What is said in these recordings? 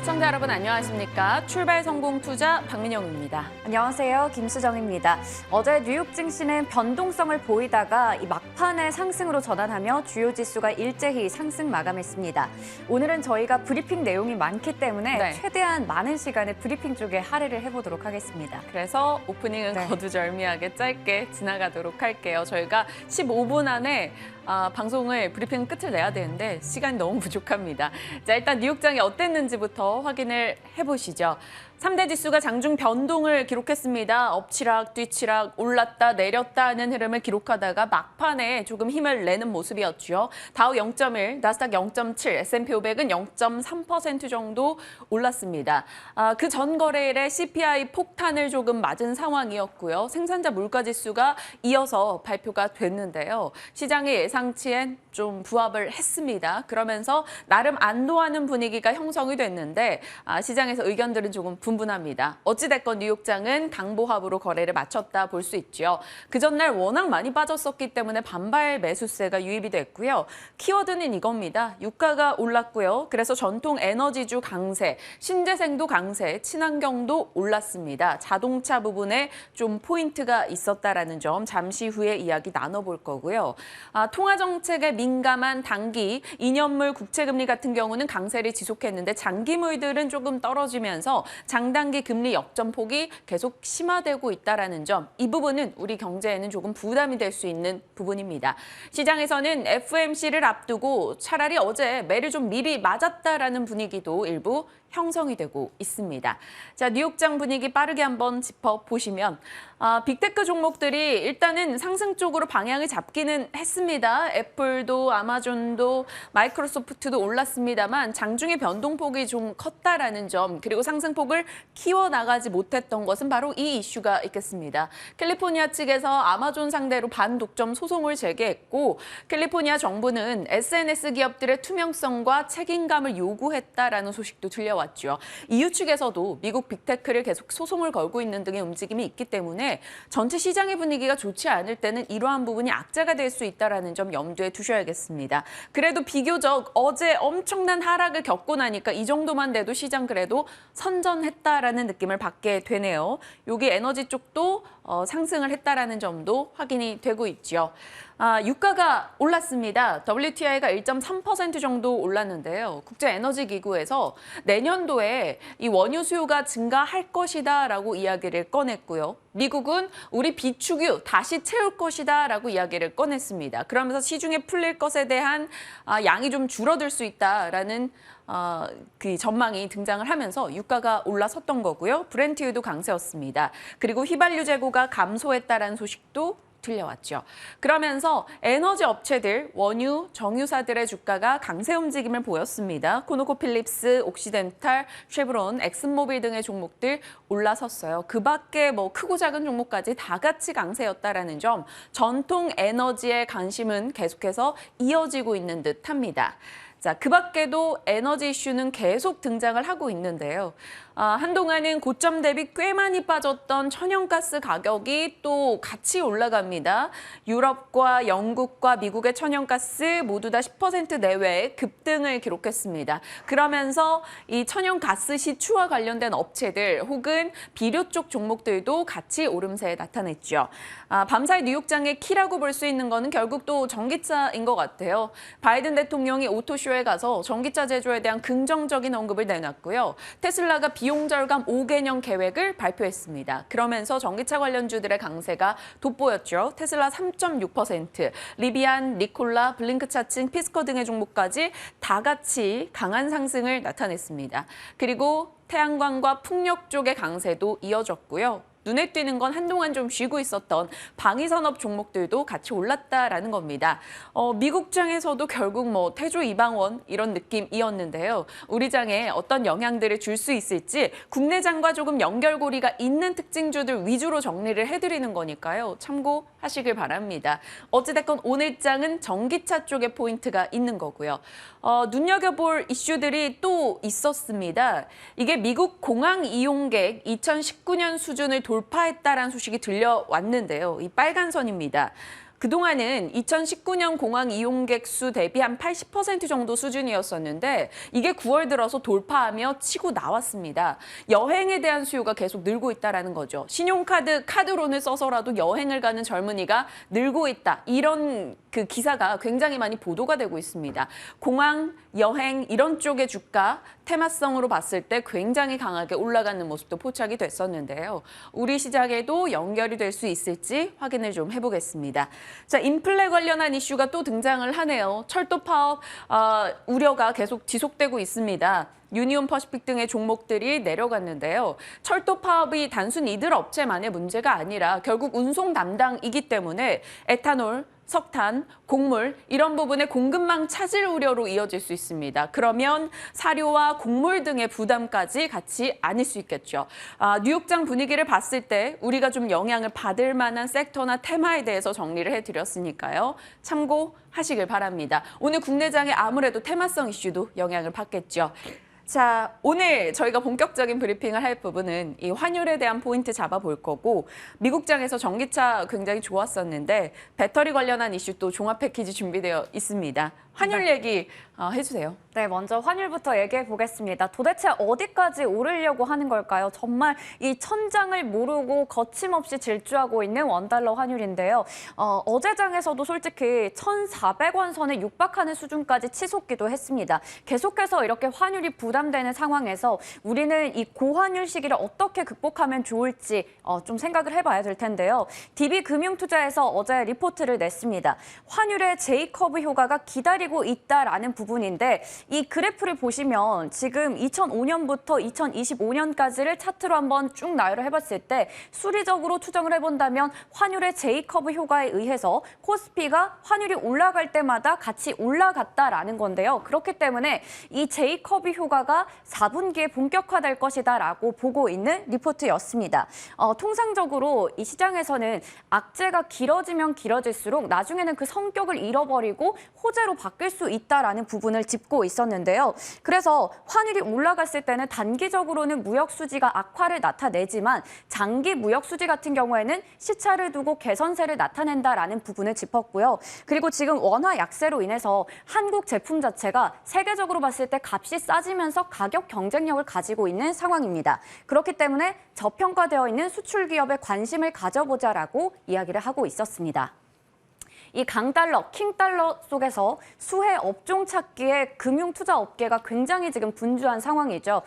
시청자 여러분 안녕하십니까? 출발 성공 투자 박민영입니다. 안녕하세요. 김수정입니다. 어제 뉴욕 증시는 변동성을 보이다가 이 막판에 상승으로 전환하며 주요 지수가 일제히 상승 마감했습니다. 오늘은 저희가 브리핑 내용이 많기 때문에 최대한 많은 시간을 브리핑 쪽에 할애를 해보도록 하겠습니다. 그래서 오프닝은 거두절미하게 짧게 지나가도록 할게요. 저희가 15분 안에 방송을 브리핑 끝을 내야 되는데 시간이 너무 부족합니다. 자, 일단 뉴욕장이 어땠는지부터 확인을 해보시죠. 3대 지수가 장중 변동을 기록했습니다. 엎치락 뒤치락 올랐다 내렸다 하는 흐름을 기록하다가 막판에 조금 힘을 내는 모습이었죠. 다우 0.1, 나스닥 0.7, S&P 500은 0.3% 정도 올랐습니다. 그 전 거래일에 CPI 폭탄을 조금 맞은 상황이었고요. 생산자 물가지수가 이어서 발표가 됐는데요. 시장의 예상치엔 좀 부합을 했습니다. 그러면서 나름 안도하는 분위기가 형성이 됐는데 시장에서 의견들은 조금 분분합니다. 어찌됐건 뉴욕장은 강보합으로 거래를 마쳤다 볼 수 있죠. 그 전날 워낙 많이 빠졌었기 때문에 반발 매수세가 유입이 됐고요. 키워드는 이겁니다. 유가가 올랐고요. 그래서 전통 에너지주 강세, 신재생도 강세, 친환경도 올랐습니다. 자동차 부분에 좀 포인트가 있었다라는 점 잠시 후에 이야기 나눠볼 거고요. 통화 정책에 민감한 단기, 2년물 국채금리 같은 경우는 강세를 지속했는데 장기물들은 조금 떨어지면서 장단기 금리 역전폭이 계속 심화되고 있다는 점, 이 부분은 우리 경제에는 조금 부담이 될 수 있는 부분입니다. 시장에서는 FOMC를 앞두고 차라리 어제 매를 좀 미리 맞았다라는 분위기도 일부 형성이 되고 있습니다. 자, 뉴욕장 분위기 빠르게 한번 짚어보시면 빅테크 종목들이 일단은 상승 쪽으로 방향을 잡기는 했습니다. 애플도 아마존도 마이크로소프트도 올랐습니다만 장중에 변동폭이 좀 컸다라는 점, 그리고 상승폭을 키워나가지 못했던 것은 바로 이 이슈가 있겠습니다. 캘리포니아 측에서 아마존 상대로 반독점 소송을 제기했고, 캘리포니아 정부는 SNS 기업들의 투명성과 책임감을 요구했다라는 소식도 들려왔습니다. EU 측에서도 미국 빅테크를 계속 소송을 걸고 있는 등의 움직임이 있기 때문에 전체 시장의 분위기가 좋지 않을 때는 이러한 부분이 악재가 될 수 있다는 점 염두에 두셔야겠습니다. 그래도 비교적 어제 엄청난 하락을 겪고 나니까 이 정도만 돼도 시장 그래도 선전했다라는 느낌을 받게 되네요. 여기 에너지 쪽도 상승을 했다라는 점도 확인이 되고 있죠. 유가가 올랐습니다. WTI가 1.3% 정도 올랐는데요. 국제에너지기구에서 내년도에 이 원유 수요가 증가할 것이다라고 이야기를 꺼냈고요. 미국은 우리 비축유 다시 채울 것이다라고 이야기를 꺼냈습니다. 그러면서 시중에 풀릴 것에 대한 양이 좀 줄어들 수 있다라는 그 전망이 등장을 하면서 유가가 올라섰던 거고요. 브렌트유도 강세였습니다. 그리고 휘발유 재고가 감소했다라는 소식도 들려왔죠. 그러면서 에너지 업체들, 원유, 정유사들의 주가가 강세 움직임을 보였습니다. 코노코필립스, 옥시덴탈, 쉐브론, 엑슨모빌 등의 종목들 올라섰어요. 그 밖에 뭐 크고 작은 종목까지 다 같이 강세였다라는 점, 전통 에너지의 관심은 계속해서 이어지고 있는 듯합니다. 자, 그 밖에도 에너지 이슈는 계속 등장을 하고 있는데요. 한동안은 고점 대비 꽤 많이 빠졌던 천연가스 가격이 또 같이 올라갑니다. 유럽과 영국과 미국의 천연가스 모두 다 10% 내외의 급등을 기록했습니다. 그러면서 이 천연가스 시추와 관련된 업체들 혹은 비료 쪽 종목들도 같이 오름세에 나타냈죠. 밤사이 뉴욕장의 키라고 볼 수 있는 거는 결국 또 전기차인 것 같아요. 바이든 대통령이 오토쇼에 가서 전기차 제조에 대한 긍정적인 언급을 내놨고요. 테슬라가 비용 절감 5개년 계획을 발표했습니다. 그러면서 전기차 관련주들의 강세가 돋보였죠. 테슬라 3.6%, 리비안, 니콜라, 블링크 차층, 피스커 등의 종목까지 다 같이 강한 상승을 나타냈습니다. 그리고 태양광과 풍력 쪽의 강세도 이어졌고요. 눈에 띄는 건 한동안 좀 쉬고 있었던 방위산업 종목들도 같이 올랐다라는 겁니다. 미국장에서도 결국 뭐 태조 이방원 이런 느낌이었는데요. 우리 장에 어떤 영향들을 줄 수 있을지 국내장과 조금 연결고리가 있는 특징주들 위주로 정리를 해드리는 거니까요. 참고하시길 바랍니다. 어찌됐건 오늘 장은 전기차 쪽에 포인트가 있는 거고요. 눈여겨볼 이슈들이 또 있었습니다. 이게 미국 공항 이용객 2019년 수준을 돌파했다라는 소식이 들려왔는데요. 이 빨간 선입니다. 그동안은 2019년 공항 이용객 수 대비 한 80% 정도 수준이었었는데 이게 9월 들어서 돌파하며 치고 나왔습니다. 여행에 대한 수요가 계속 늘고 있다는 거죠. 신용카드, 카드론을 써서라도 여행을 가는 젊은이가 늘고 있다. 이런 그 기사가 굉장히 많이 보도가 되고 있습니다. 공항, 여행 이런 쪽의 주가 테마성으로 봤을 때 굉장히 강하게 올라가는 모습도 포착이 됐었는데요. 우리 시장에도 연결이 될 수 있을지 확인을 좀 해보겠습니다. 자, 인플레 관련한 이슈가 또 등장을 하네요. 철도 파업 우려가 계속 지속되고 있습니다. 유니온 퍼시픽 등의 종목들이 내려갔는데요. 철도 파업이 단순 이들 업체만의 문제가 아니라 결국 운송 담당이기 때문에 에탄올, 석탄, 곡물 이런 부분의 공급망 차질 우려로 이어질 수 있습니다. 그러면 사료와 곡물 등의 부담까지 같이 안을 수 있겠죠. 뉴욕장 분위기를 봤을 때 우리가 좀 영향을 받을 만한 섹터나 테마에 대해서 정리를 해드렸으니까요. 참고하시길 바랍니다. 오늘 국내장의 아무래도 테마성 이슈도 영향을 받겠죠. 자, 오늘 저희가 본격적인 브리핑을 할 부분은 이 환율에 대한 포인트 잡아볼 거고 미국장에서 전기차 굉장히 좋았었는데 배터리 관련한 이슈 또 종합 패키지 준비되어 있습니다. 환율 얘기 해주세요. 네, 먼저 환율부터 얘기해 보겠습니다. 도대체 어디까지 오르려고 하는 걸까요? 정말 이 천장을 모르고 거침없이 질주하고 있는 원달러 환율인데요. 어제 장에서도 솔직히 1,400원 선에 육박하는 수준까지 치솟기도 했습니다. 계속해서 이렇게 환율이 부담되는 상황에서 우리는 이 고환율 시기를 어떻게 극복하면 좋을지 좀 생각을 해봐야 될 텐데요. DB금융투자에서 어제 리포트를 냈습니다. 환율의 J커브 효과가 기다리고 있다라는 부분인데 이 그래프를 보시면 지금 2005년부터 2025년까지를 차트로 한번 쭉 나열을 해봤을 때 수리적으로 추정을 해본다면 환율의 J커브 효과에 의해서 코스피가 환율이 올라갈 때마다 같이 올라갔다라는 건데요. 그렇기 때문에 이 J커브 효과가 4분기에 본격화될 것이다라고 보고 있는 리포트였습니다. 통상적으로 이 시장에서는 악재가 길어지면 길어질수록 나중에는 그 성격을 잃어버리고 호재로 바뀔 수 있다라는 부분을 짚고 있었는데요. 그래서 환율이 올라갔을 때는 단기적으로는 무역 수지가 악화를 나타내지만 장기 무역 수지 같은 경우에는 시차를 두고 개선세를 나타낸다라는 부분을 짚었고요. 그리고 지금 원화 약세로 인해서 한국 제품 자체가 세계적으로 봤을 때 값이 싸지면서 가격 경쟁력을 가지고 있는 상황입니다. 그렇기 때문에 저평가되어 있는 수출 기업에 관심을 가져보자라고 이야기를 하고 있었습니다. 이 강달러, 킹달러 속에서 수혜 업종 찾기에 금융투자업계가 굉장히 지금 분주한 상황이죠.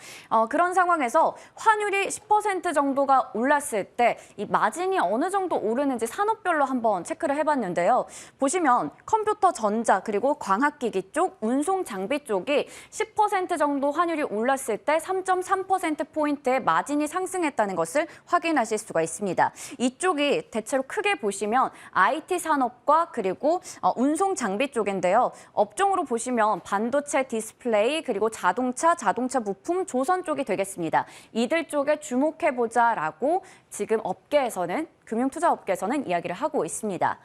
그런 상황에서 환율이 10% 정도가 올랐을 때 이 마진이 어느 정도 오르는지 산업별로 한번 체크를 해봤는데요. 보시면 컴퓨터 전자 그리고 광학기기 쪽, 운송 장비 쪽이 10% 정도 환율이 올랐을 때 3.3%포인트의 마진이 상승했다는 것을 확인하실 수가 있습니다. 이쪽이 대체로 크게 보시면 IT 산업과 그리고 운송 장비 쪽인데요. 업종으로 보시면 반도체, 디스플레이, 그리고 자동차 부품, 조선 쪽이 되겠습니다. 이들 쪽에 주목해보자라고 지금 업계에서는 금융투자업계에서는 이야기를 하고 있습니다.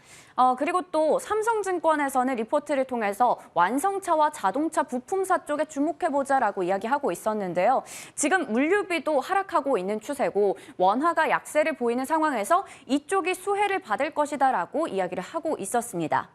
그리고 또 삼성증권에서는 리포트를 통해서 완성차와 자동차 부품사 쪽에 주목해보자라고 이야기하고 있었는데요. 지금 물류비도 하락하고 있는 추세고 원화가 약세를 보이는 상황에서 이쪽이 수혜를 받을 것이다라고 이야기를 하고 있었습니다.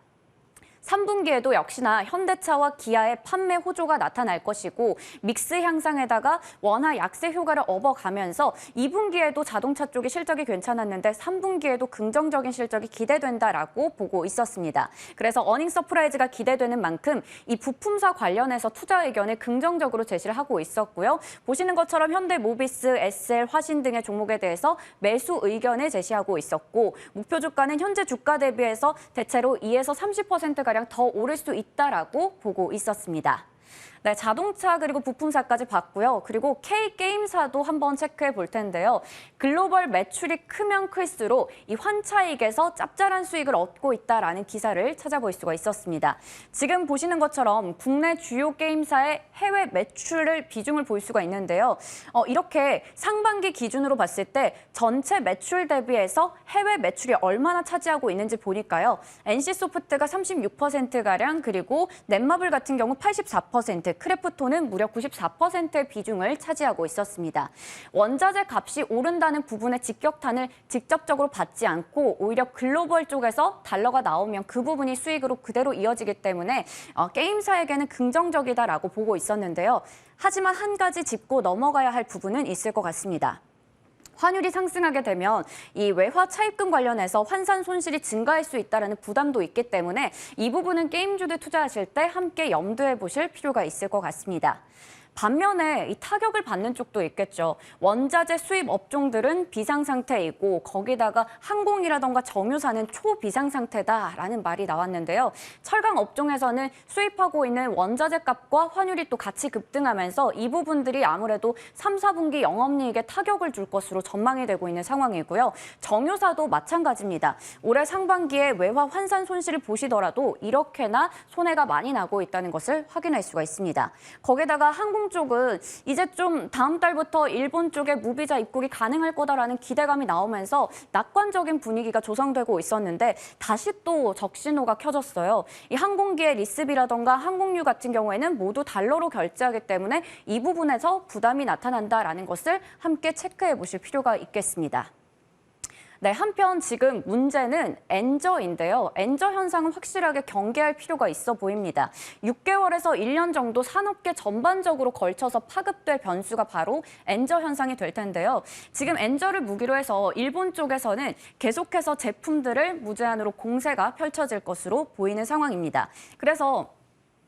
3분기에도 역시나 현대차와 기아의 판매 호조가 나타날 것이고 믹스 향상에다가 원화 약세 효과를 업어가면서 2분기에도 자동차 쪽이 실적이 괜찮았는데 3분기에도 긍정적인 실적이 기대된다라고 보고 있었습니다. 그래서 어닝 서프라이즈가 기대되는 만큼 이 부품사 관련해서 투자 의견을 긍정적으로 제시를 하고 있었고요. 보시는 것처럼 현대모비스, SL, 화신 등의 종목에 대해서 매수 의견을 제시하고 있었고 목표 주가는 현재 주가 대비해서 대체로 2에서 30%가량 더 오를 수 있다라고 보고 있었습니다. 네, 자동차 그리고 부품사까지 봤고요. 그리고 K게임사도 한번 체크해 볼 텐데요. 글로벌 매출이 크면 클수록 이 환차익에서 짭짤한 수익을 얻고 있다라는 기사를 찾아볼 수가 있었습니다. 지금 보시는 것처럼 국내 주요 게임사의 해외 매출을 비중을 볼 수가 있는데요. 이렇게 상반기 기준으로 봤을 때 전체 매출 대비해서 해외 매출이 얼마나 차지하고 있는지 보니까요. NC소프트가 36%가량 그리고 넷마블 같은 경우 84%, 크래프톤은 무려 94%의 비중을 차지하고 있었습니다. 원자재 값이 오른다는 부분의 직격탄을 직접적으로 받지 않고 오히려 글로벌 쪽에서 달러가 나오면 그 부분이 수익으로 그대로 이어지기 때문에 게임사에게는 긍정적이다라고 보고 있었는데요. 하지만 한 가지 짚고 넘어가야 할 부분은 있을 것 같습니다. 환율이 상승하게 되면 이 외화 차입금 관련해서 환산 손실이 증가할 수 있다는 부담도 있기 때문에 이 부분은 게임주들 투자하실 때 함께 염두해 보실 필요가 있을 것 같습니다. 반면에 이 타격을 받는 쪽도 있겠죠. 원자재 수입 업종들은 비상 상태이고 거기다가 항공이라던가 정유사는 초비상 상태다라는 말이 나왔는데요. 철강 업종에서는 수입하고 있는 원자재 값과 환율이 또 같이 급등하면서 이 부분들이 아무래도 3, 4분기 영업이익에 타격을 줄 것으로 전망이 되고 있는 상황이고요. 정유사도 마찬가지입니다. 올해 상반기에 외화 환산 손실을 보시더라도 이렇게나 손해가 많이 나고 있다는 것을 확인할 수가 있습니다. 거기다가 항공 쪽은 이제 좀 다음 달부터 일본 쪽에 무비자 입국이 가능할 거다라는 기대감이 나오면서 낙관적인 분위기가 조성되고 있었는데 다시 또 적신호가 켜졌어요. 이 항공기의 리스비라던가 항공유 같은 경우에는 모두 달러로 결제하기 때문에 이 부분에서 부담이 나타난다라는 것을 함께 체크해 보실 필요가 있겠습니다. 네, 한편 지금 문제는 엔저인데요. 엔저 현상은 확실하게 경계할 필요가 있어 보입니다. 6개월에서 1년 정도 산업계 전반적으로 걸쳐서 파급될 변수가 바로 엔저 현상이 될 텐데요. 지금 엔저를 무기로 해서 일본 쪽에서는 계속해서 제품들을 무제한으로 공세가 펼쳐질 것으로 보이는 상황입니다. 그래서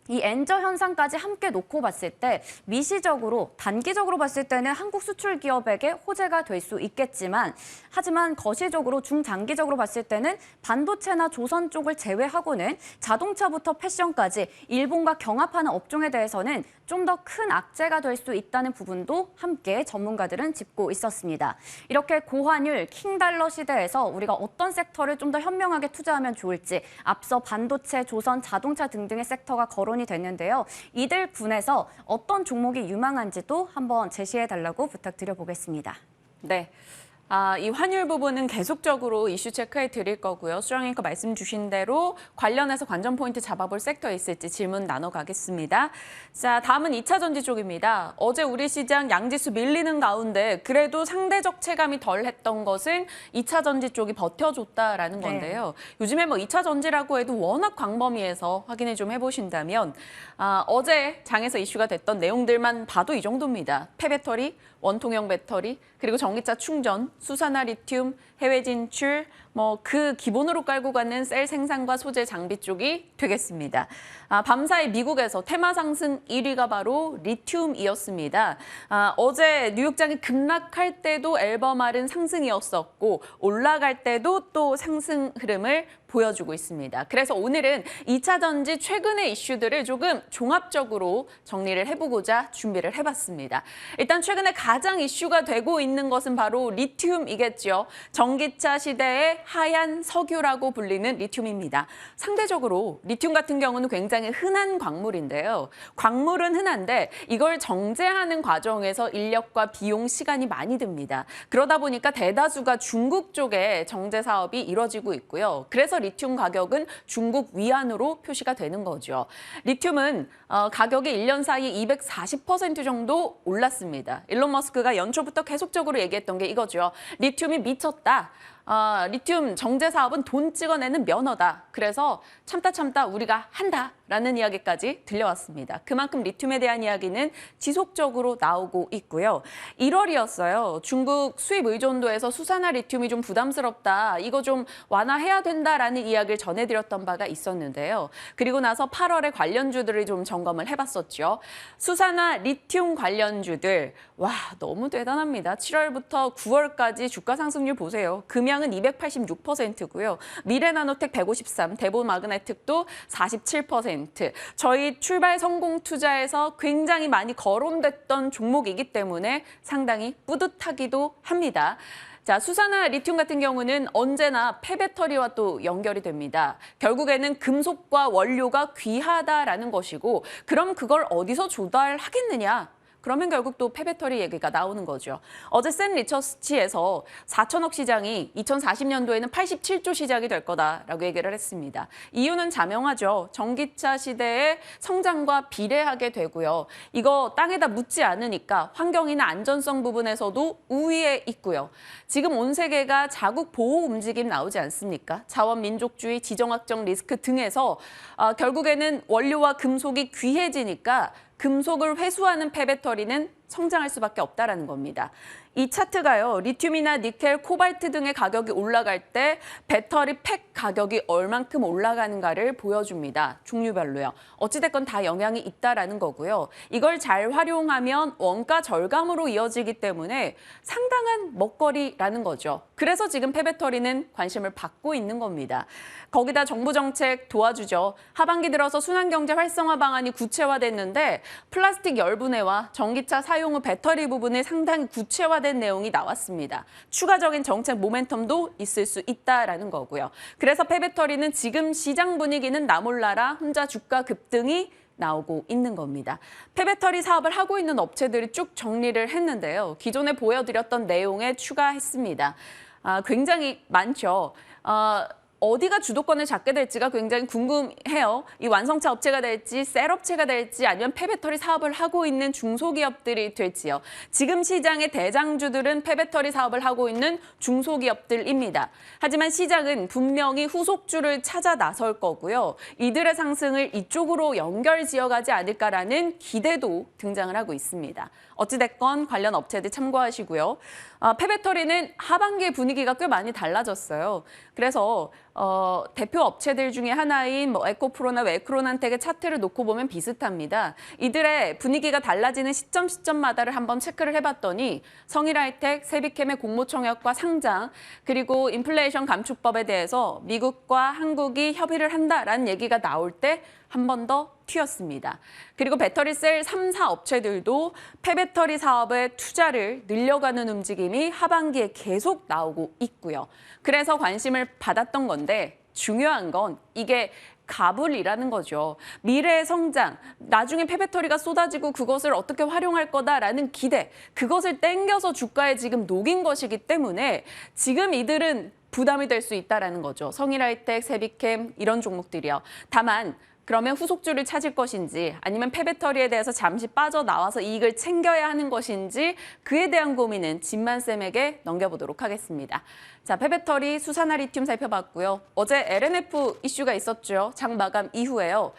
이 엔저 현상까지 함께 놓고 봤을 때 미시적으로 단기적으로 봤을 때는 한국 수출 기업에게 호재가 될 수 있겠지만 하지만 거시적으로 중장기적으로 봤을 때는 반도체나 조선 쪽을 제외하고는 자동차부터 패션까지 일본과 경합하는 업종에 대해서는 좀 더 큰 악재가 될 수 있다는 부분도 함께 전문가들은 짚고 있었습니다. 이렇게 고환율, 킹달러 시대에서 우리가 어떤 섹터를 좀 더 현명하게 투자하면 좋을지 앞서 반도체, 조선, 자동차 등등의 섹터가 거론이 됐는데요. 이들 군에서 어떤 종목이 유망한지도 한번 제시해달라고 부탁드려보겠습니다. 네. 이 환율 부분은 계속적으로 이슈 체크해 드릴 거고요. 수정 앵커 말씀 주신 대로 관련해서 관전 포인트 잡아볼 섹터 있을지 질문 나눠가겠습니다. 자, 다음은 2차 전지 쪽입니다. 어제 우리 시장 양지수 밀리는 가운데 그래도 상대적 체감이 덜 했던 것은 2차 전지 쪽이 버텨줬다라는 건데요. 요즘에 뭐 2차 전지라고 해도 워낙 광범위해서 확인을 좀 해보신다면 어제 장에서 이슈가 됐던 내용들만 봐도 이 정도입니다. 폐배터리, 원통형 배터리, 그리고 전기차 충전, 수산화 리튬, 해외 진출, 그 기본으로 깔고 가는 셀 생산과 소재 장비 쪽이 되겠습니다. 밤사이 미국에서 테마 상승 1위가 바로 리튬이었습니다. 어제 뉴욕장이 급락할 때도 앨범알은 상승이었었고 올라갈 때도 또 상승 흐름을 보여주고 있습니다. 그래서 오늘은 2차 전지 최근의 이슈들을 조금 종합적으로 정리를 해보고자 준비를 해봤습니다. 일단 최근에 가장 이슈가 되고 있는 것은 바로 리튬이겠죠. 전기차 시대의 하얀 석유라고 불리는 리튬입니다. 상대적으로 리튬 같은 경우는 굉장히 흔한 광물인데요. 광물은 흔한데 이걸 정제하는 과정에서 인력과 비용, 시간이 많이 듭니다. 그러다 보니까 대다수가 중국 쪽에 정제 사업이 이루어지고 있고요. 그래서 리튬 가격은 중국 위안으로 표시가 되는 거죠. 리튬은 가격이 1년 사이에 240% 정도 올랐습니다. 일론 머스크가 연초부터 계속적으로 얘기했던 게 이거죠. 리튬이 미쳤다. 리튬 정제 사업은 돈 찍어내는 면허다. 그래서 참다 우리가 한다라는 이야기까지 들려왔습니다. 그만큼 리튬에 대한 이야기는 지속적으로 나오고 있고요. 1월이었어요. 중국 수입 의존도에서 수산화 리튬이 좀 부담스럽다. 이거 좀 완화해야 된다라는 이야기를 전해드렸던 바가 있었는데요. 그리고 나서 8월에 관련주들을 좀 점검을 해봤었죠. 수산화 리튬 관련주들. 와, 너무 대단합니다. 7월부터 9월까지 주가 상승률 보세요. 금양은 286%고요. 미래나노텍 153, 대보마그네틱도 47%. 저희 출발 성공 투자에서 굉장히 많이 거론됐던 종목이기 때문에 상당히 뿌듯하기도 합니다. 자, 수산화 리튬 같은 경우는 언제나 폐배터리와 또 연결이 됩니다. 결국에는 금속과 원료가 귀하다라는 것이고 그럼 그걸 어디서 조달하겠느냐? 그러면 결국 또 폐배터리 얘기가 나오는 거죠. 어제 샌 리처치에서 4천억 시장이 2040년도에는 87조 시장이 될 거다라고 얘기를 했습니다. 이유는 자명하죠. 전기차 시대의 성장과 비례하게 되고요. 이거 땅에다 묻지 않으니까 환경이나 안전성 부분에서도 우위에 있고요. 지금 온 세계가 자국 보호 움직임 나오지 않습니까? 자원 민족주의, 지정학적 리스크 등에서 결국에는 원료와 금속이 귀해지니까 금속을 회수하는 폐배터리는 성장할 수밖에 없다라는 겁니다. 이 차트가요, 리튬이나 니켈, 코발트 등의 가격이 올라갈 때 배터리 팩 가격이 얼만큼 올라가는가를 보여줍니다. 종류별로요. 어찌됐건 다 영향이 있다라는 거고요. 이걸 잘 활용하면 원가 절감으로 이어지기 때문에 상당한 먹거리라는 거죠. 그래서 지금 폐배터리는 관심을 받고 있는 겁니다. 거기다 정부 정책 도와주죠. 하반기 들어서 순환경제 활성화 방안이 구체화됐는데 플라스틱 열분해와 전기차 사용 후 배터리 부분을 상당히 구체화된 내용이 나왔습니다. 추가적인 정책 모멘텀도 있을 수 있다라는 거고요. 그래서 폐배터리는 지금 시장 분위기는 나 몰라라 혼자 주가 급등이 나오고 있는 겁니다. 폐배터리 사업을 하고 있는 업체들이 쭉 정리를 했는데요. 기존에 보여드렸던 내용에 추가했습니다. 굉장히 많죠. 어디가 주도권을 잡게 될지가 굉장히 궁금해요. 이 완성차 업체가 될지, 셀 업체가 될지, 아니면 폐배터리 사업을 하고 있는 중소기업들이 될지요. 지금 시장의 대장주들은 폐배터리 사업을 하고 있는 중소기업들입니다. 하지만 시장은 분명히 후속주를 찾아 나설 거고요. 이들의 상승을 이쪽으로 연결 지어가지 않을까라는 기대도 등장을 하고 있습니다. 어찌됐건 관련 업체들 참고하시고요. 폐배터리는 하반기의 분위기가 꽤 많이 달라졌어요. 그래서 대표 업체들 중에 하나인 에코프로나 웰크론한텍의 차트를 놓고 보면 비슷합니다. 이들의 분위기가 달라지는 시점마다를 한번 체크를 해봤더니 성일하이텍, 세비캠의 공모청약과 상장, 그리고 인플레이션 감축법에 대해서 미국과 한국이 협의를 한다라는 얘기가 나올 때 한 번 더 튀었습니다. 그리고 배터리 셀 3사 업체들도 폐배터리 사업의 투자를 늘려가는 움직임이 하반기에 계속 나오고 있고요. 그래서 관심을 받았던 건데 중요한 건 이게 가불이라는 거죠. 미래의 성장, 나중에 폐배터리가 쏟아지고 그것을 어떻게 활용할 거다라는 기대, 그것을 땡겨서 주가에 지금 녹인 것이기 때문에 지금 이들은 부담이 될 수 있다는 거죠. 성일하이텍, 세비캠 이런 종목들이요. 다만 그러면 후속주를 찾을 것인지 아니면 폐배터리에 대해서 잠시 빠져나와서 이익을 챙겨야 하는 것인지 그에 대한 고민은 진만쌤에게 넘겨보도록 하겠습니다. 자, 폐배터리, 수산화 리튬 살펴봤고요. 어제 LNF 이슈가 있었죠. 장 마감 이후에요.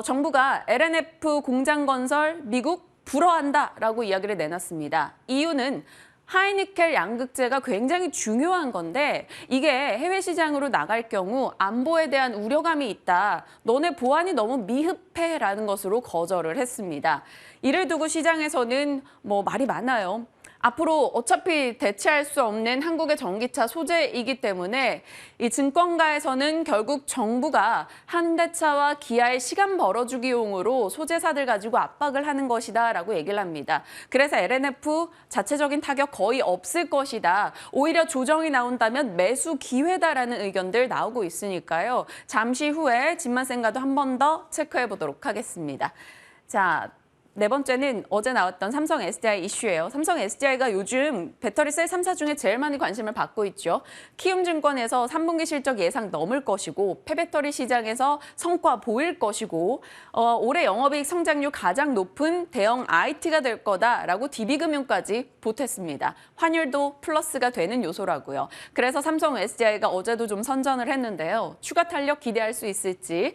정부가 LNF 공장 건설 미국 불허한다라고 이야기를 내놨습니다. 이유는 하이니켈 양극재가 굉장히 중요한 건데 이게 해외 시장으로 나갈 경우 안보에 대한 우려감이 있다. 너네 보안이 너무 미흡해라는 것으로 거절을 했습니다. 이를 두고 시장에서는 말이 많아요. 앞으로 어차피 대체할 수 없는 한국의 전기차 소재이기 때문에 이 증권가에서는 결국 정부가 현대차와 기아의 시간 벌어주기용으로 소재사들 가지고 압박을 하는 것이다라고 얘기를 합니다. 그래서 LNF 자체적인 타격 거의 없을 것이다. 오히려 조정이 나온다면 매수 기회다라는 의견들 나오고 있으니까요. 잠시 후에 진만쌤과도 한 번 더 체크해 보도록 하겠습니다. 자. 네 번째는 어제 나왔던 삼성 SDI 이슈예요. 삼성 SDI가 요즘 배터리 셀 3사 중에 제일 많이 관심을 받고 있죠. 키움증권에서 3분기 실적 예상 넘을 것이고 폐배터리 시장에서 성과 보일 것이고 올해 영업이익 성장률 가장 높은 대형 IT가 될 거다라고 DB금융까지 보탰습니다. 환율도 플러스가 되는 요소라고요. 그래서 삼성 SDI가 어제도 좀 선전을 했는데요. 추가 탄력 기대할 수 있을지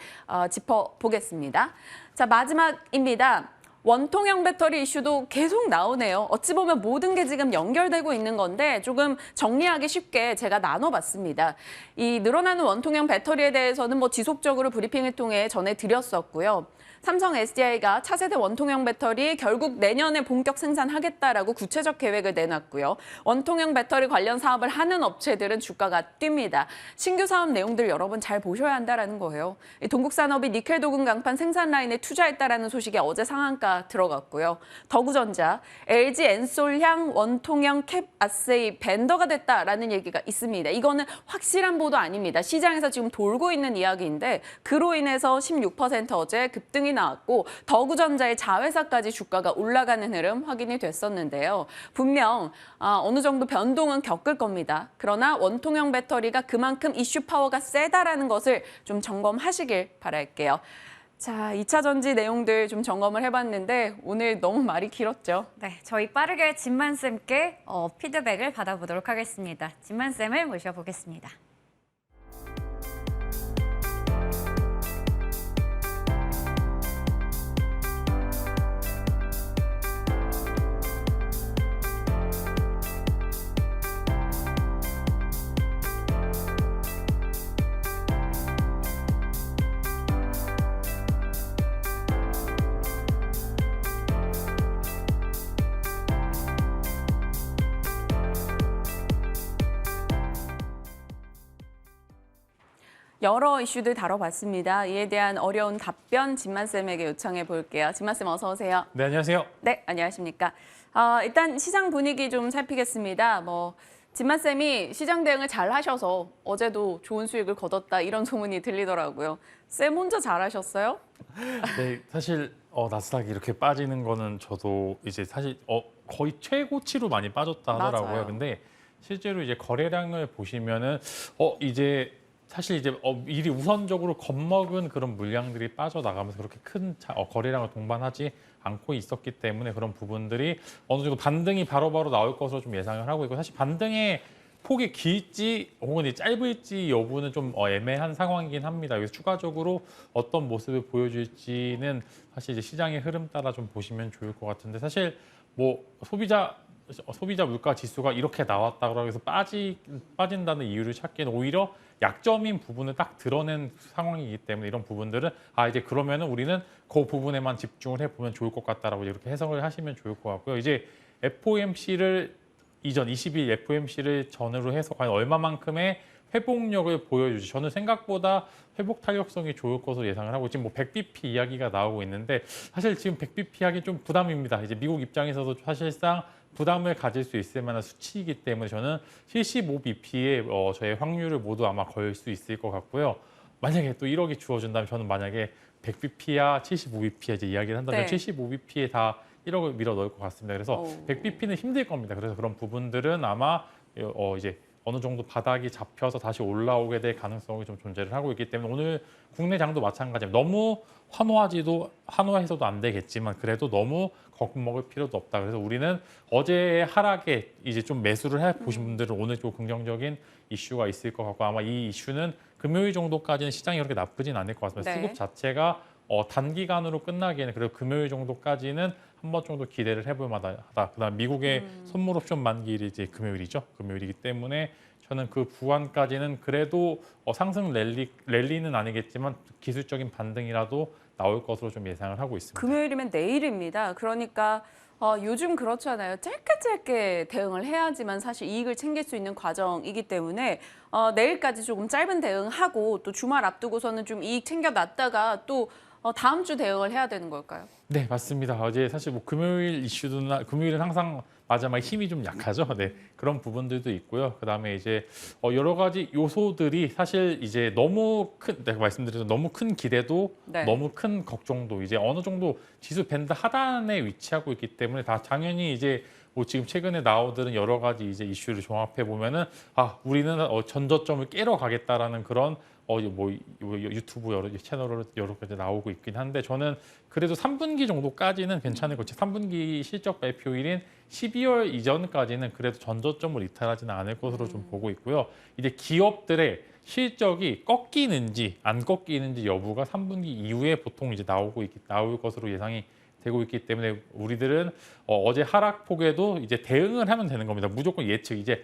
짚어보겠습니다. 자, 마지막입니다. 원통형 배터리 이슈도 계속 나오네요. 어찌 보면 모든 게 지금 연결되고 있는 건데 조금 정리하기 쉽게 제가 나눠봤습니다. 이 늘어나는 원통형 배터리에 대해서는 지속적으로 브리핑을 통해 전해드렸었고요. 삼성 SDI가 차세대 원통형 배터리 결국 내년에 본격 생산하겠다라고 구체적 계획을 내놨고요. 원통형 배터리 관련 사업을 하는 업체들은 주가가 뜁니다. 신규 사업 내용들 여러분 잘 보셔야 한다는 거예요. 동국산업이 니켈 도금 강판 생산 라인에 투자했다라는 소식이 어제 상한가 주가가 들어갔고요. 더구전자, LG 엔솔향 원통형 캡 아세이 벤더가 됐다라는 얘기가 있습니다. 이거는 확실한 보도 아닙니다. 시장에서 지금 돌고 있는 이야기인데 그로 인해서 16% 어제 급등이 나왔고 더구전자의 자회사까지 주가가 올라가는 흐름 확인이 됐었는데요. 분명 어느 정도 변동은 겪을 겁니다. 그러나 원통형 배터리가 그만큼 이슈 파워가 세다라는 것을 좀 점검하시길 바랄게요. 자, 2차 전지 내용들 좀 점검을 해봤는데 오늘 너무 말이 길었죠. 네, 저희 빠르게 진만쌤께 피드백을 받아보도록 하겠습니다. 진만쌤을 모셔보겠습니다. 여러 이슈들 다뤄봤습니다. 이에 대한 어려운 답변 진만쌤에게 요청해 볼게요. 진만쌤 어서 오세요. 네, 안녕하세요. 네, 안녕하십니까. 일단 시장 분위기 좀 살피겠습니다. 진만쌤이 시장 대응을 잘 하셔서 어제도 좋은 수익을 거뒀다 이런 소문이 들리더라고요. 쌤 혼자 잘하셨어요? 네, 사실 나스닥이 이렇게 빠지는 거는 저도 이제 사실 거의 최고치로 많이 빠졌다 하더라고요. 맞아요. 근데 실제로 이제 거래량을 보시면은 이제 사실 이제 미리 우선적으로 겁먹은 그런 물량들이 빠져나가면서 그렇게 큰 거래량을 동반하지 않고 있었기 때문에 그런 부분들이 어느 정도 반등이 바로바로 나올 것으로 좀 예상을 하고 있고 사실 반등의 폭이 길지 혹은 짧을지 여부는 좀 애매한 상황이긴 합니다. 그래서 추가적으로 어떤 모습을 보여줄지는 사실 이제 시장의 흐름 따라 좀 보시면 좋을 것 같은데 사실 소비자 물가 지수가 이렇게 나왔다고 해서 빠진다는 이유를 찾기에는 오히려 약점인 부분을 딱 드러낸 상황이기 때문에 이런 부분들은 이제 그러면은 우리는 그 부분에만 집중을 해보면 좋을 것 같다라고 이렇게 해석을 하시면 좋을 것 같고요. 이제 FOMC를 이전 20일 FOMC를 전후로 해서 과연 얼마만큼의 회복력을 보여주지 저는 생각보다 회복 탄력성이 좋을 것으로 예상을 하고 지금 100bp 이야기가 나오고 있는데 사실 지금 100bp 하기 좀 부담입니다. 이제 미국 입장에서도 사실상 부담을 가질 수 있을 만한 수치이기 때문에 저는 75bp의 저의 확률을 모두 아마 걸 수 있을 것 같고요. 만약에 또 1억이 주어진다면 저는 만약에 100bp야 75bp야 이제 이야기를 한다면 네. 75bp에 다 1억을 밀어 넣을 것 같습니다. 그래서 100bp는 힘들 겁니다. 그래서 그런 부분들은 아마 이제 어느 정도 바닥이 잡혀서 다시 올라오게 될 가능성이 좀 존재를 하고 있기 때문에 오늘 국내 장도 마찬가지입니다. 너무 환호해서도 안 되겠지만 그래도 너무 겁먹을 필요도 없다. 그래서 우리는 어제의 하락에 이제 좀 매수를 해 보신 분들은 오늘 좀 긍정적인 이슈가 있을 것 같고 아마 이 이슈는 금요일 정도까지는 시장이 그렇게 나쁘진 않을 것 같습니다. 네. 수급 자체가 단기간으로 끝나기에는 그래도 금요일 정도까지는 한 번 정도 기대를 해볼 만하다. 그다음 미국의 선물 옵션 만기일이 이제 금요일이죠. 금요일이기 때문에 저는 그 부환까지는 그래도 상승 랠리는 아니겠지만 기술적인 반등이라도 나올 것으로 좀 예상을 하고 있습니다. 금요일이면 내일입니다. 그러니까 요즘 그렇잖아요. 짧게 대응을 해야지만 사실 이익을 챙길 수 있는 과정이기 때문에 내일까지 조금 짧은 대응하고 또 주말 앞두고서는 좀 이익 챙겨놨다가 또 다음 주 대응을 해야 되는 걸까요? 네, 맞습니다. 어제 사실 금요일 이슈나 금요일은 항상 마지막에 힘이 좀 약하죠. 네, 그런 부분들도 있고요. 그다음에 이제 여러 가지 요소들이 사실 이제 내가 말씀드린 너무 큰 기대도 네. 너무 큰 걱정도 이제 어느 정도 지수 밴드 하단에 위치하고 있기 때문에 다 당연히 이제 지금 최근에 나오는 여러 가지 이제 이슈를 종합해 보면은 우리는 전저점을 깨러 가겠다라는 그런 유튜브 여러 채널로 여러 가지 나오고 있긴 한데 저는 그래도 3분기 정도까지는 괜찮을 것 같아요. 3분기 실적 발표일인 12월 이전까지는 그래도 전저점을 이탈하지는 않을 것으로 좀 보고 있고요. 이제 기업들의 실적이 꺾이는지 안 꺾이는지 여부가 3분기 이후에 보통 이제 나올 것으로 예상이 되고 있기 때문에 우리들은 어제 하락폭에도 이제 대응을 하면 되는 겁니다. 무조건 예측 이제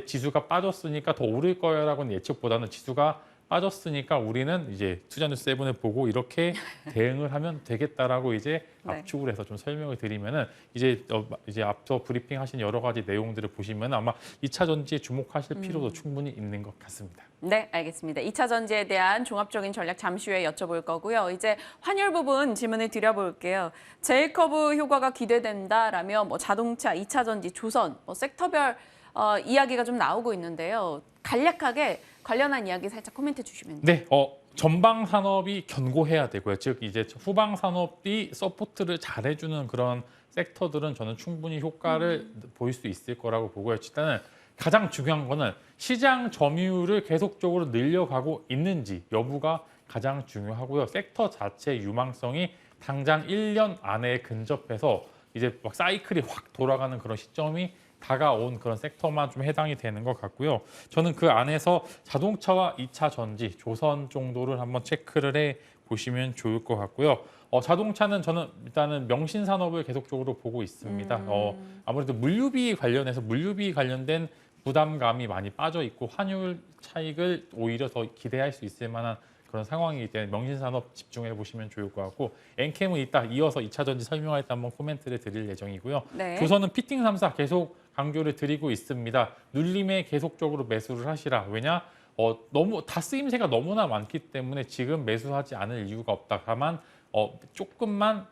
지수가 빠졌으니까 더 오를 거야라고는 예측보다는 지수가 빠졌으니까 우리는 이제 투자뉴스 7을 보고 이렇게 대응을 하면 되겠다라고 이제 네. 압축을 해서 좀 설명을 드리면은 이제 앞서 브리핑하신 여러 가지 내용들을 보시면 아마 2차 전지에 주목하실 필요도 충분히 있는 것 같습니다. 네, 알겠습니다. 2차 전지에 대한 종합적인 전략 잠시 후에 여쭤볼 거고요. 이제 환율 부분 질문을 드려볼게요. 제일커브 효과가 기대된다라며 뭐 자동차, 2차 전지, 조선, 뭐 섹터별 이야기가 좀 나오고 있는데요. 간략하게 관련한 이야기 살짝 코멘트 주시면 돼요. 네, 전방 산업이 견고해야 되고요. 즉 이제 후방 산업이 서포트를 잘해주는 그런 섹터들은 저는 충분히 효과를 보일 수 있을 거라고 보고요. 일단은 가장 중요한 거는 시장 점유율을 계속적으로 늘려가고 있는지 여부가 가장 중요하고요. 섹터 자체 유망성이 당장 1년 안에 근접해서 이제 막 사이클이 확 돌아가는 그런 시점이 다가온 그런 섹터만 좀 해당이 되는 것 같고요. 저는 그 안에서 자동차와 2차 전지, 조선 정도를 한번 체크를 해 보시면 좋을 것 같고요. 자동차는 저는 일단은 명신 산업을 계속적으로 보고 있습니다. 아무래도 물류비 관련된 부담감이 많이 빠져 있고 환율 차익을 오히려 더 기대할 수 있을 만한 그런 상황이기 때문에 명신산업 집중해 보시면 좋을 것 같고 엔캠은 이따 이어서 2차 전지 설명할 때 한번 코멘트를 드릴 예정이고요. 네. 조선은 피팅 3사 계속 강조를 드리고 있습니다. 눌림에 계속적으로 매수를 하시라. 왜냐? 너무 다 쓰임새가 너무나 많기 때문에 지금 매수하지 않을 이유가 없다. 다만 조금만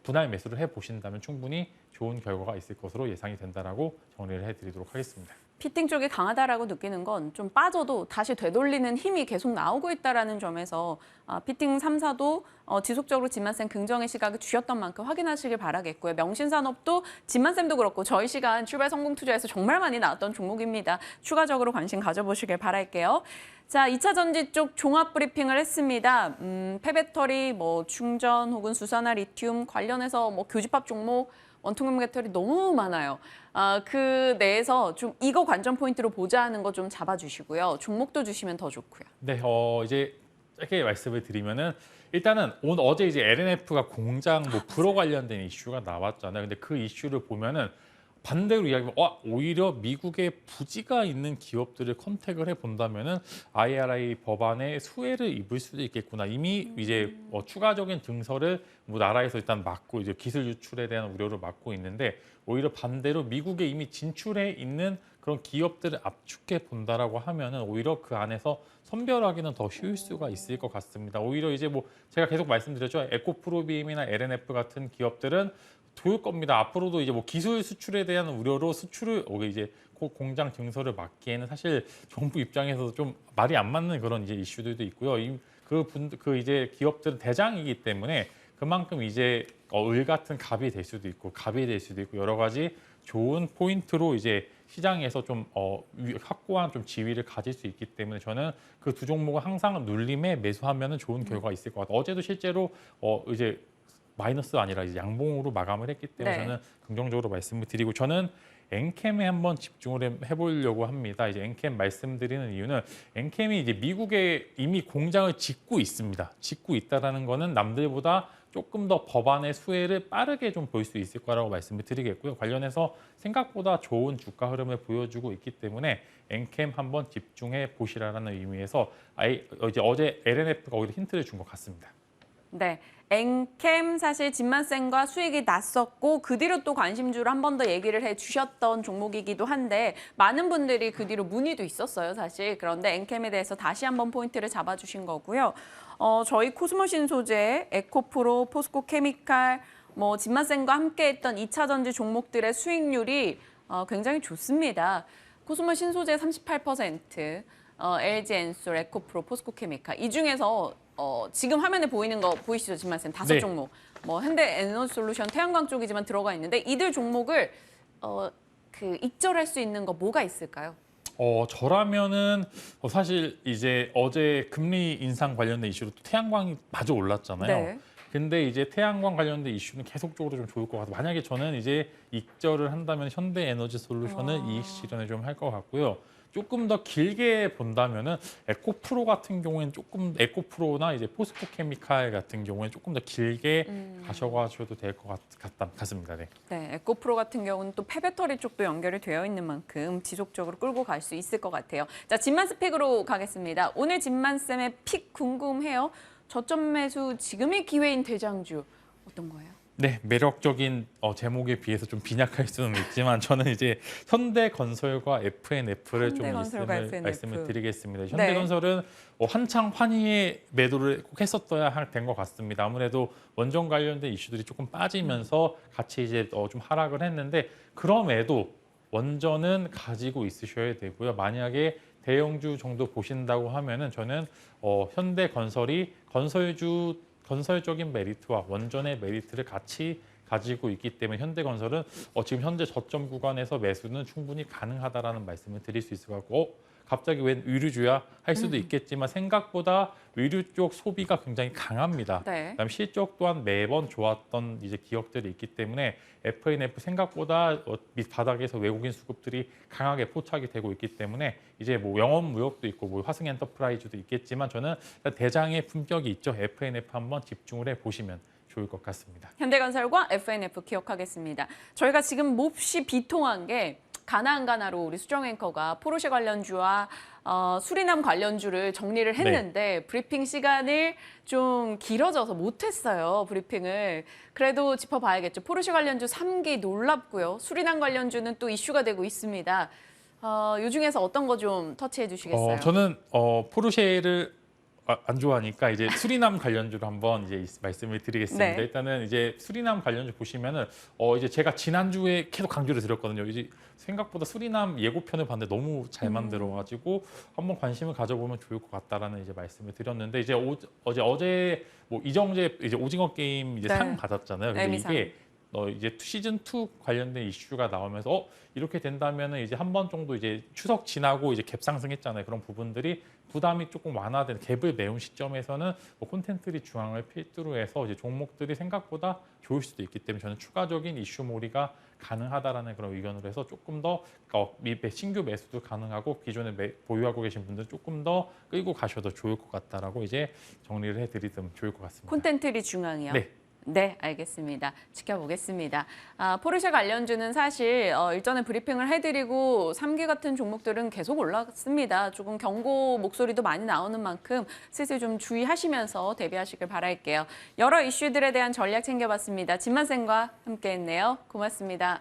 분할 매수를 해 보신다면 충분히 좋은 결과가 있을 것으로 예상이 된다라고 정리를 해드리도록 하겠습니다. 피팅 쪽이 강하다라고 느끼는 건 좀 빠져도 다시 되돌리는 힘이 계속 나오고 있다라는 점에서 피팅 3사도 지속적으로 진만쌤 긍정의 시각을 주셨던 만큼 확인하시길 바라겠고요. 명신산업도 진만쌤도 그렇고 저희 시간 출발 성공 투자에서 정말 많이 나왔던 종목입니다. 추가적으로 관심 가져보시길 바랄게요. 자, 2차 전지 쪽 종합 브리핑을 했습니다. 폐배터리, 뭐 충전 혹은 수산화 리튬 관련해서 뭐 교집합 종목 원통형 배터리 너무 많아요. 그 내에서 좀 이거 관전 포인트로 보자 하는 거 좀 잡아주시고요. 종목도 주시면 더 좋고요. 네, 이제 짧게 말씀을 드리면은 일단은 어제 이제 LNF가 공장 뭐 불허 관련된 이슈가 나왔잖아요. 근데 그 이슈를 보면은 반대로 이야기하면 오히려 미국의 부지가 있는 기업들을 컨택을 해 본다면은 IRA 법안에 수혜를 입을 수도 있겠구나. 이미 이제 추가적인 증설을 뭐 나라에서 일단 막고 이제 기술 유출에 대한 우려를 막고 있는데 오히려 반대로 미국에 이미 진출해 있는 그런 기업들을 압축해 본다라고 하면은 오히려 그 안에서 선별하기는 더 쉬울 수가 있을 것 같습니다. 오히려 이제 뭐 제가 계속 말씀드렸죠. 에코프로비엠이나 LNF 같은 기업들은 좋을 겁니다. 앞으로도 이제 뭐 기술 수출에 대한 우려로 수출을 이제 공장 증설을 막기에는 사실 정부 입장에서도 좀 말이 안 맞는 그런 이제 이슈들도 있고요. 그 이제 기업들은 대장이기 때문에 그만큼 이제 을 같은 갑이 될 수도 있고 여러 가지 좋은 포인트로 이제 시장에서 좀 확고한 좀 지위를 가질 수 있기 때문에 저는 그 두 종목은 항상 눌림에 매수하면은 좋은 결과가 있을 것 같아요. 어제도 실제로 이제 마이너스 아니라 이제 양봉으로 마감을 했기 때문에 네. 저는 긍정적으로 말씀을 드리고 저는 엔캠에 한번 집중을 해보려고 합니다. 이제 엔캠 말씀드리는 이유는 엔캠이 이제 미국에 이미 공장을 짓고 있습니다. 짓고 있다라는 거는 남들보다 조금 더 법안의 수혜를 빠르게 좀 볼 수 있을 거라고 말씀을 드리겠고요. 관련해서 생각보다 좋은 주가 흐름을 보여주고 있기 때문에 엔캠 한번 집중해 보시라는 의미에서 이제 어제 LNF가 오히려 힌트를 준 것 같습니다. 네, 엔캠 사실 진만쌤과 수익이 났었고 그 뒤로 또 관심주를 한 번 더 얘기를 해주셨던 종목이기도 한데 많은 분들이 그 뒤로 문의도 있었어요, 사실. 그런데 엔캠에 대해서 다시 한번 포인트를 잡아주신 거고요. 저희 코스모신 소재, 에코프로, 포스코 케미칼, 뭐 진만쌤과 함께했던 2차 전지 종목들의 수익률이 굉장히 좋습니다. 코스모 신소재 38%, LG 엔솔, 에코프로, 포스코 케미칼 이 중에서 지금 화면에 보이는 거 보이시죠, 진만쌤? 5 네. 종목. 뭐 현대 에너솔루션, 태양광 쪽이지만 들어가 있는데 이들 종목을 익절할 수 있는 거 뭐가 있을까요? 저라면은 사실 이제 어제 금리 인상 관련된 이슈로 또 태양광이 마저 올랐잖아요. 네. 근데 이제 태양광 관련된 이슈는 계속적으로 좀 좋을 것 같아요. 만약에 저는 이제 익절을 한다면 현대에너지솔루션은 이익 실현을 좀 할 것 같고요. 조금 더 길게 본다면은 에코프로 같은 경우에는 조금 에코프로나 이제 포스코케미칼 같은 경우에는 조금 더 길게 가셔가셔도 될 것 같습니다. 네. 네, 에코프로 같은 경우는 또 폐배터리 쪽도 연결이 되어 있는 만큼 지속적으로 끌고 갈 수 있을 것 같아요. 자, 진만스 픽으로 가겠습니다. 오늘 진만쌤의 픽 궁금해요. 저점 매수 지금이 기회인 대장주 어떤 거예요? 네, 매력적인 제목에 비해서 좀 빈약할 수는 있지만 저는 이제 현대건설과 FNF를 좀 현대건설과 FNF. 말씀을 드리겠습니다. 현대건설은 한창 환희의 매도를 꼭 했었어야 된 것 같습니다. 아무래도 원전 관련된 이슈들이 조금 빠지면서 같이 이제 좀 하락을 했는데 그럼에도 원전은 가지고 있으셔야 되고요. 만약에 대형주 정도 보신다고 하면은 저는 현대건설이 건설적인 메리트와 원전의 메리트를 같이 가지고 있기 때문에 현대건설은 지금 현재 저점 구간에서 매수는 충분히 가능하다라는 말씀을 드릴 수 있을 것 같고 갑자기 웬 의류주야 할 수도 있겠지만 생각보다 의류 쪽 소비가 굉장히 강합니다. 네. 그다음 실적 또한 매번 좋았던 이제 기업들이 있기 때문에 FNF 생각보다 밑바닥에서 외국인 수급들이 강하게 포착이 되고 있기 때문에 이제 뭐 영업무역도 있고 뭐 화승엔터프라이즈도 있겠지만 저는 대장의 품격이 있죠. FNF 한번 집중을 해 보시면 좋을 것 같습니다. 현대건설과 FNF 기억하겠습니다. 저희가 지금 몹시 비통한 게 가나안가나로 우리 수정 앵커가 포르쉐 관련주와 수리남 관련주를 정리를 했는데 브리핑 시간을 좀 길어져서 못했어요. 브리핑을. 그래도 짚어봐야겠죠. 포르쉐 관련주 3기 놀랍고요. 수리남 관련주는 또 이슈가 되고 있습니다. 이 중에서 어떤 거 좀 터치해 주시겠어요? 저는 포르쉐를 안 좋아하니까 이제 수리남 관련주로 한번 이제 말씀을 드리겠습니다. 네. 일단은 이제 수리남 관련주 보시면은 이제 제가 지난주에 계속 강조를 드렸거든요. 이제 생각보다 수리남 예고편을 봤는데 너무 잘 만들어가지고 한번 관심을 가져보면 좋을 것 같다라는 이제 말씀을 드렸는데 이제 어제 뭐 이정재 이제 오징어 게임 이제 네. 상 받았잖아요. 근데 에미상. 이게 이제 시즌 2 관련된 이슈가 나오면서 이렇게 된다면은 이제 한 번 정도 이제 추석 지나고 이제 갭 상승했잖아요. 그런 부분들이 부담이 조금 완화된 갭을 메운 시점에서는 콘텐츠리 중앙을 필두로 해서 이제 종목들이 생각보다 좋을 수도 있기 때문에 저는 추가적인 이슈몰이가 가능하다라는 그런 의견으로 해서 조금 더 신규 매수도 가능하고 기존에 보유하고 계신 분들 조금 더 끌고 가셔도 좋을 것 같다라고 이제 정리를 해드리면 좋을 것 같습니다. 콘텐츠리 중앙이요? 네. 네, 알겠습니다. 지켜보겠습니다. 포르쉐 관련주는 사실 일전에 브리핑을 해드리고 3기 같은 종목들은 계속 올랐습니다. 조금 경고 목소리도 많이 나오는 만큼 슬슬 좀 주의하시면서 대비하시길 바랄게요. 여러 이슈들에 대한 전략 챙겨봤습니다. 진만쌤과 함께했네요. 고맙습니다.